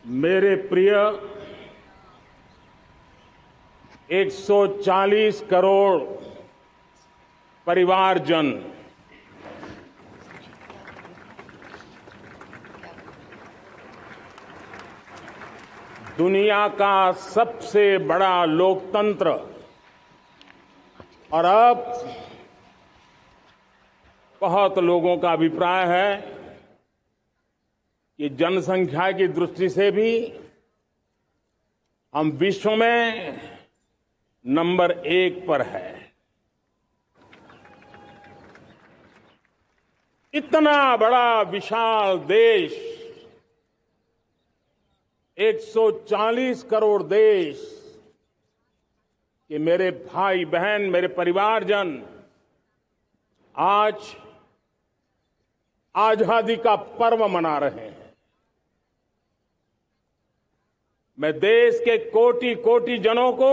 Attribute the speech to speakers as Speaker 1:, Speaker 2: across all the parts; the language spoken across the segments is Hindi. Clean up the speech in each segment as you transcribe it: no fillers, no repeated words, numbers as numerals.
Speaker 1: मेरे प्रिय 140 करोड़ परिवारजन, दुनिया का सबसे बड़ा लोकतंत्र और अब बहुत लोगों का अभिप्राय है कि जनसंख्या की दृष्टि से भी हम विश्व में नंबर 1 पर है। इतना बड़ा विशाल देश, 140 करोड़ देश कि मेरे भाई बहन, मेरे परिवारजन आज आजादी का पर्व मना रहे हैं। मैं देश के कोटि कोटि जनों को,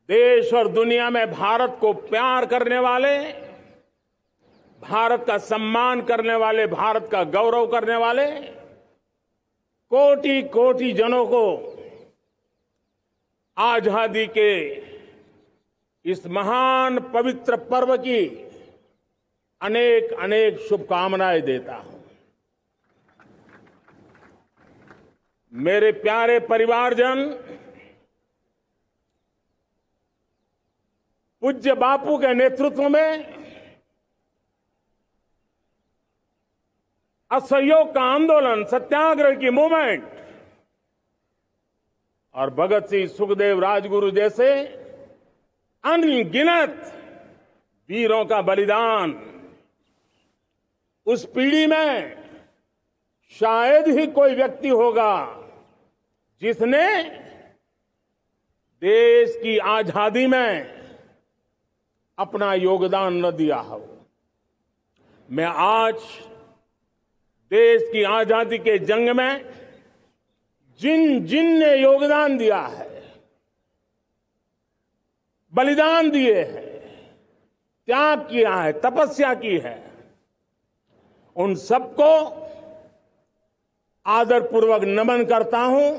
Speaker 1: देश और दुनिया में भारत को प्यार करने वाले, भारत का सम्मान करने वाले, भारत का गौरव करने वाले कोटि कोटि जनों को आजादी के इस महान पवित्र पर्व की अनेक अनेक शुभकामनाएं देता हूं। मेरे प्यारे परिवारजन, पूज्य बापू के नेतृत्व में असहयोग का आंदोलन, सत्याग्रह की मूवमेंट और भगत सिंह, सुखदेव, राजगुरु जैसे अनगिनत वीरों का बलिदान, उस पीढ़ी में शायद ही कोई व्यक्ति होगा जिसने देश की आजादी में अपना योगदान न दिया हो। मैं आज देश की आजादी के जंग में जिन जिन ने योगदान दिया है, बलिदान दिए हैं, त्याग किया है, तपस्या की है, उन सबको आदरपूर्वक नमन करता हूं,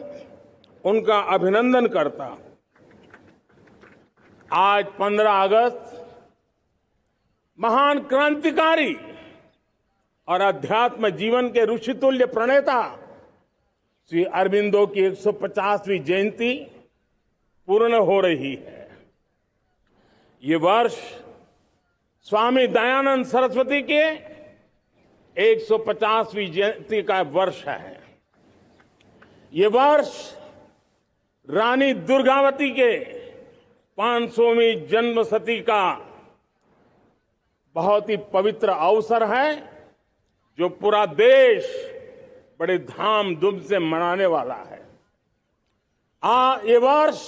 Speaker 1: उनका अभिनंदन करता हूं। आज 15 अगस्त महान क्रांतिकारी और अध्यात्म जीवन के ऋषितुल्य प्रणेता श्री अरबिंदो की 150वीं जयंती पूर्ण हो रही है। ये वर्ष स्वामी दयानंद सरस्वती के 150वीं जयंती का वर्ष है। ये वर्ष रानी दुर्गावती के 500वीं जन्मशती का बहुत ही पवित्र अवसर है, जो पूरा देश बड़े धामधूम से मनाने वाला है। ये वर्ष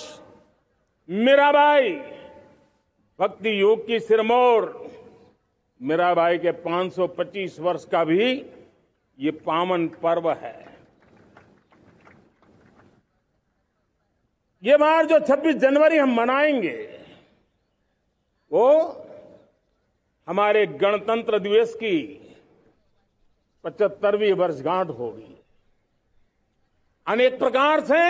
Speaker 1: मीराबाई, भक्ति योग की सिरमौर मीराबाई के 525 वर्ष का भी ये पावन पर्व है। ये बार जो 26 जनवरी हम मनाएंगे, वो हमारे गणतंत्र दिवस की 75वीं वर्षगांठ होगी। अनेक प्रकार से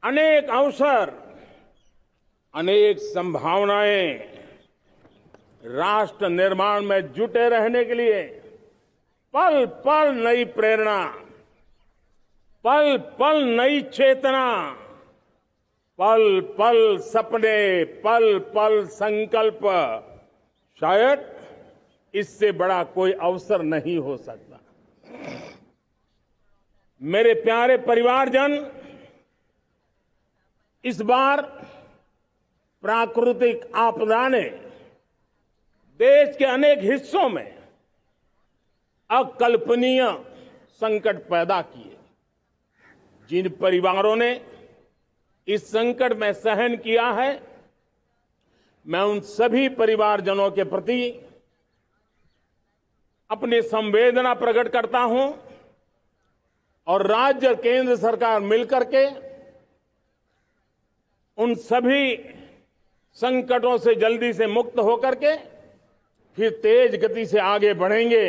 Speaker 1: अनेक अवसर, अनेक संभावनाएं राष्ट्र निर्माण में जुटे रहने के लिए पल पल नई प्रेरणा, पल पल नई चेतना, पल पल सपने, पल पल संकल्प, शायद इससे बड़ा कोई अवसर नहीं हो सकता। मेरे प्यारे परिवारजन, इस बार प्राकृतिक आपदा ने देश के अनेक हिस्सों में अकल्पनीय संकट पैदा किए। जिन परिवारों ने इस संकट में सहन किया है, मैं उन सभी परिवारजनों के प्रति अपनी संवेदना प्रकट करता हूं और राज्य और केंद्र सरकार मिलकर के उन सभी संकटों से जल्दी से मुक्त होकर के फिर तेज गति से आगे बढ़ेंगे,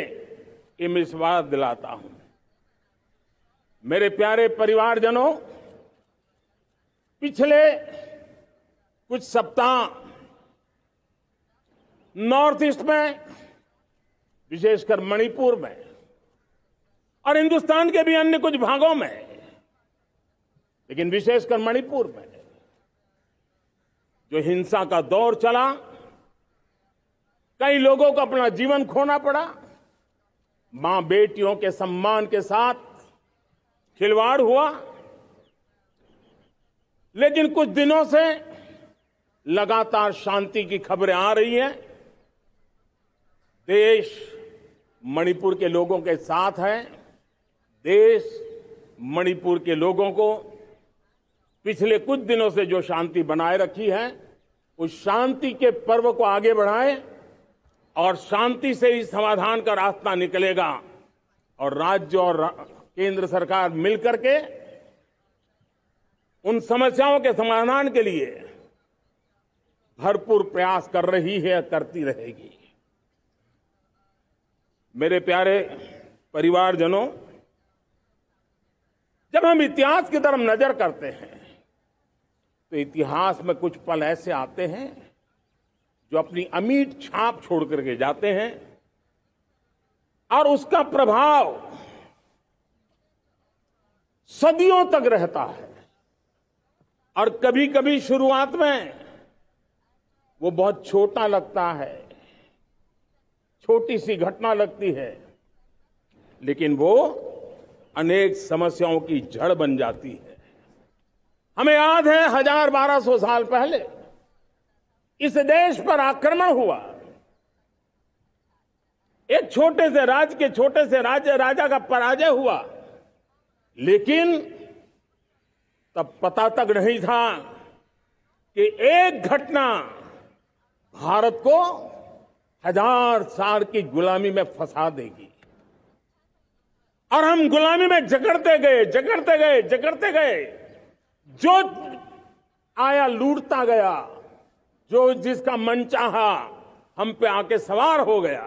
Speaker 1: ये मैं विश्वास दिलाता हूं। मेरे प्यारे परिवारजनों, पिछले कुछ सप्ताह नॉर्थ ईस्ट में, विशेषकर मणिपुर में और हिंदुस्तान के भी अन्य कुछ भागों में, लेकिन विशेषकर मणिपुर में जो हिंसा का दौर चला, कई लोगों को अपना जीवन खोना पड़ा, मां बेटियों के सम्मान के साथ खिलवाड़ हुआ। लेकिन कुछ दिनों से लगातार शांति की खबरें आ रही हैं। देश मणिपुर के लोगों के साथ है। देश मणिपुर के लोगों को पिछले कुछ दिनों से जो शांति बनाए रखी है, उस शांति के पर्व को आगे बढ़ाए और शांति से ही समाधान का रास्ता निकलेगा। और राज्य और केंद्र सरकार मिलकर के उन समस्याओं के समाधान के लिए भरपूर प्रयास कर रही है, करती रहेगी। मेरे प्यारे परिवारजनों, जब हम इतिहास की तरफ नजर करते हैं तो इतिहास में कुछ पल ऐसे आते हैं जो अपनी अमिट छाप छोड़ करके जाते हैं और उसका प्रभाव सदियों तक रहता है। और कभी कभी शुरुआत में वो बहुत छोटा लगता है, छोटी सी घटना लगती है, लेकिन वो अनेक समस्याओं की जड़ बन जाती है। हमें याद है 1200 साल पहले इस देश पर आक्रमण हुआ। एक छोटे से राज्य के छोटे से राजा का पराजय हुआ, लेकिन तब पता तक नहीं था कि एक घटना भारत को 1000 साल की गुलामी में फंसा देगी। और हम गुलामी में जकड़ते गए, जो आया लूटता गया, जो जिसका मन चाहा हम पे आके सवार हो गया।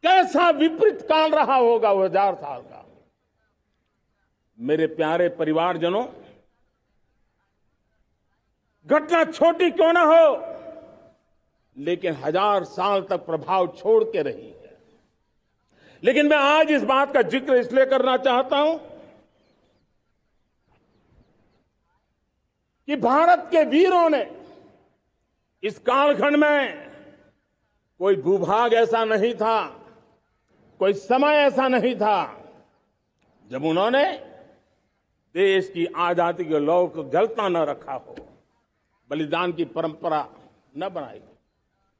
Speaker 1: कैसा विपरीत काल रहा होगा वो 1000 साल का। मेरे प्यारे परिवारजनों, घटना छोटी क्यों ना हो, लेकिन 1000 साल तक प्रभाव छोड़ के रही है। लेकिन मैं आज इस बात का जिक्र इसलिए करना चाहता हूं कि भारत के वीरों ने इस कालखंड में कोई भूभाग ऐसा नहीं था, कोई समय ऐसा नहीं था जब उन्होंने देश की आजादी के लौ को जलता न रखा हो, बलिदान की परंपरा न बनाई।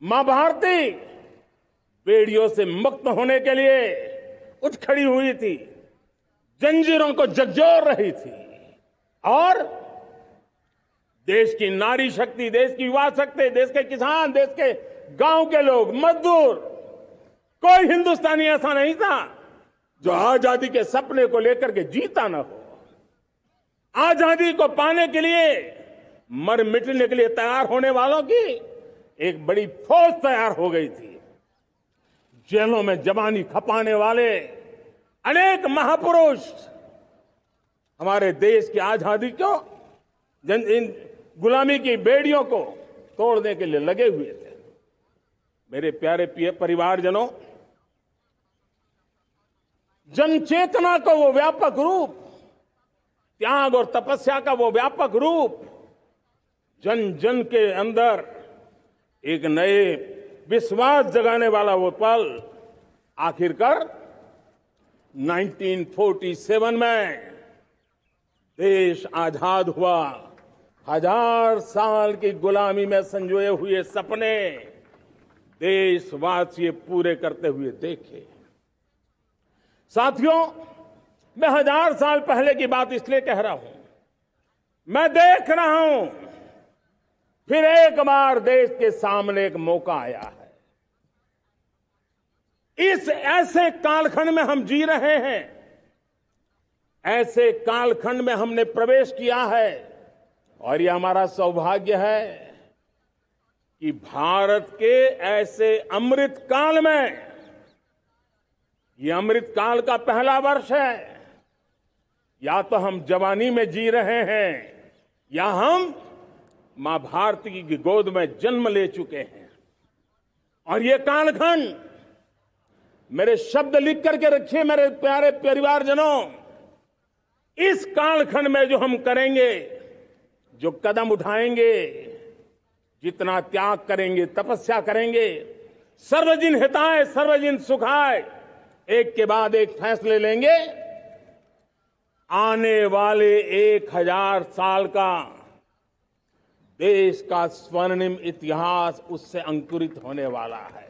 Speaker 1: मां भारती बेड़ियों से मुक्त होने के लिए उठ खड़ी हुई थी, जंजीरों को झकझोर रही थी और देश की नारी शक्ति, देश की युवा शक्ति, देश के किसान, देश के गांव के लोग, मजदूर, कोई हिंदुस्तानी ऐसा नहीं था जो आजादी के सपने को लेकर के जीता न हो। आजादी को पाने के लिए मर मिटने के लिए तैयार होने वालों की एक बड़ी फौज तैयार हो गई थी। जेलों में जवानी खपाने वाले अनेक महापुरुष हमारे देश की आजादी को, इन गुलामी की बेड़ियों को तोड़ने के लिए लगे हुए थे। मेरे प्यारे परिवारजनों, जनचेतना का वो व्यापक रूप, त्याग और तपस्या का वो व्यापक रूप, जन जन के अंदर एक नए विश्वास जगाने वाला वो पल आखिरकार 1947 में देश आजाद हुआ। 1000 साल की गुलामी में संजोए हुए सपने देशवासी पूरे करते हुए देखे। साथियों, मैं 1000 साल पहले की बात इसलिए कह रहा हूं, मैं देख रहा हूं फिर एक बार देश के सामने एक मौका आया है। इस ऐसे कालखंड में हम जी रहे हैं, ऐसे कालखंड में हमने प्रवेश किया है और यह हमारा सौभाग्य है कि भारत के ऐसे अमृत काल में, यह अमृत काल का पहला वर्ष है, या तो हम जवानी में जी रहे हैं या हम मां भारती की गोद में जन्म ले चुके हैं। और ये कालखंड, मेरे शब्द लिख करके रखिए मेरे प्यारे परिवारजनों, इस कालखंड में जो हम करेंगे, जो कदम उठाएंगे, जितना त्याग करेंगे, तपस्या करेंगे, सर्वजन हिताय सर्वजन सुखाय, एक के बाद एक फैसले लेंगे, आने वाले 1000 साल का देश का स्वर्णिम इतिहास उससे अंकुरित होने वाला है।